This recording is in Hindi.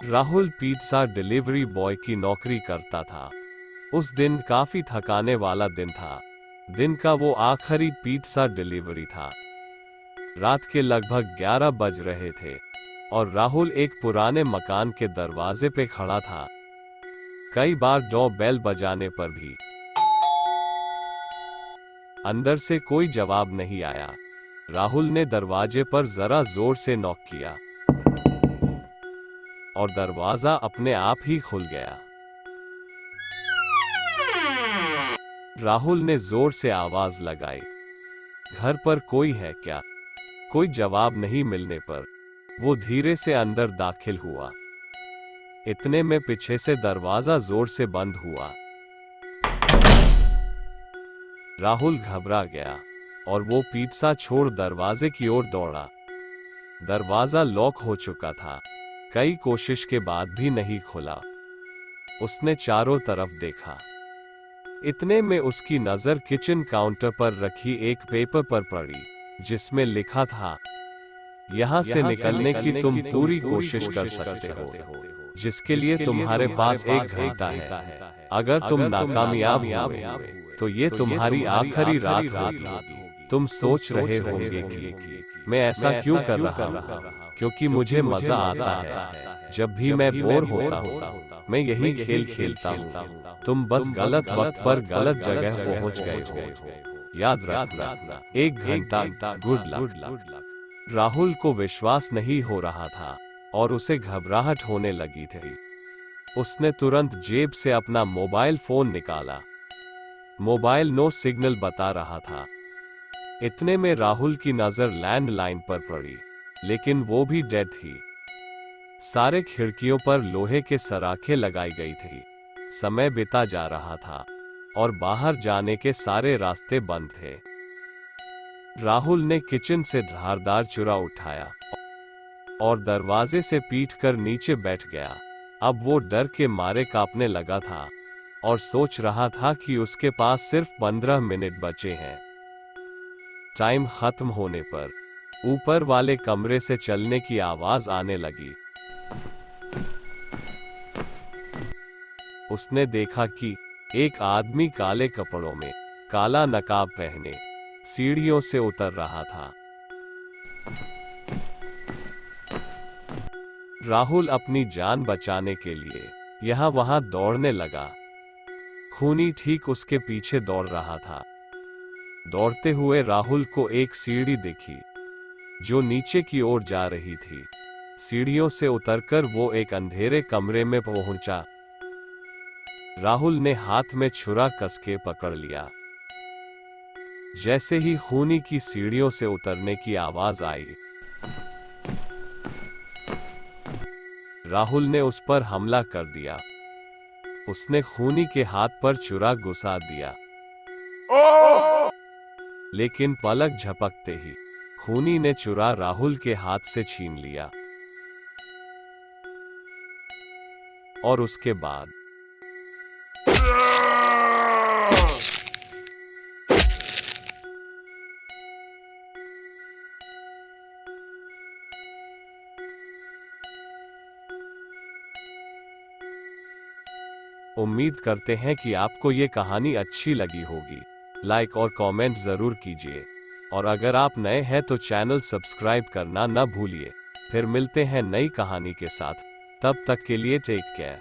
राहुल पिज्जा डिलीवरी बॉय की नौकरी करता था। उस दिन काफी थकाने वाला दिन था। दिन का वो आखिरी पिज्जा डिलीवरी था। रात के लगभग 11 बज रहे थे और राहुल एक पुराने मकान के दरवाजे पे खड़ा था। कई बार डोर बेल बजाने पर भी अंदर से कोई जवाब नहीं आया। राहुल ने दरवाजे पर जरा जोर से नॉक किया और दरवाजा अपने आप ही खुल गया। राहुल ने जोर से आवाज लगाई, घर पर कोई है क्या? कोई जवाब नहीं मिलने पर वो धीरे से अंदर दाखिल हुआ। इतने में पीछे से दरवाजा जोर से बंद हुआ। राहुल घबरा गया और वो पिज्जा छोड़ दरवाजे की ओर दौड़ा। दरवाजा लॉक हो चुका था। कई कोशिश के बाद भी नहीं खुला। उसने चारों तरफ देखा। इतने में उसकी नजर किचन काउंटर पर रखी एक पेपर पर पड़ी, जिसमें लिखा था, यहाँ से निकलने की तुम पूरी कोशिश कर सकते हो, जिसके लिए तुम्हारे पास 1 घंटा है। अगर तुम नाकामयाब हुए तो ये तुम्हारी आखिरी रात होगी। तुम सोच रहे होंगे कि मैं ऐसा क्यों कर रहा हूँ, क्योंकि मुझे मजा आता है। जब भी मैं बोर होता हूँ मैं यही खेल खेलता हूँ। तुम बस गलत वक्त पर गलत जगह पहुंच गए हो। याद रखना, 1 घंटा, गुड लक। राहुल को विश्वास नहीं हो रहा था और उसे घबराहट होने लगी थी। उसने तुरंत जेब से अपना मोबाइल फोन निकाला। मोबाइल नो सिग्नल बता रहा था। इतने में राहुल की नजर लैंडलाइन पर पड़ी, लेकिन वो भी डेड थी। सारे खिड़कियों पर लोहे के सराखे लगाई गई थी। समय बीता जा रहा था और बाहर जाने के सारे रास्ते बंद थे। राहुल ने किचन से धारदार छुरा उठाया और दरवाजे से पीट कर नीचे बैठ गया। अब वो डर के मारे कांपने लगा था और सोच रहा था कि उसके पास सिर्फ 15 मिनट बचे हैं। टाइम खत्म होने पर ऊपर वाले कमरे से चलने की आवाज आने लगी। उसने देखा कि एक आदमी काले कपड़ों में, काला नकाब पहने, सीढ़ियों से उतर रहा था। राहुल अपनी जान बचाने के लिए यहाँ वहां दौड़ने लगा। खूनी ठीक उसके पीछे दौड़ रहा था। दौड़ते हुए राहुल को एक सीढ़ी दिखी जो नीचे की ओर जा रही थी। सीढ़ियों से उतरकर वो एक अंधेरे कमरे में पहुंचा। राहुल ने हाथ में छुरा कसके पकड़ लिया। जैसे ही खूनी की सीढ़ियों से उतरने की आवाज आई, राहुल ने उस पर हमला कर दिया। उसने खूनी के हाथ पर छुरा घुसा दिया, लेकिन पलक झपकते ही खूनी ने छुरा राहुल के हाथ से छीन लिया। और उसके बाद उम्मीद करते हैं कि आपको ये कहानी अच्छी लगी होगी। लाइक और कमेंट जरूर कीजिए और अगर आप नए हैं तो चैनल सब्सक्राइब करना न भूलिए। फिर मिलते हैं नई कहानी के साथ। तब तक के लिए टेक केयर।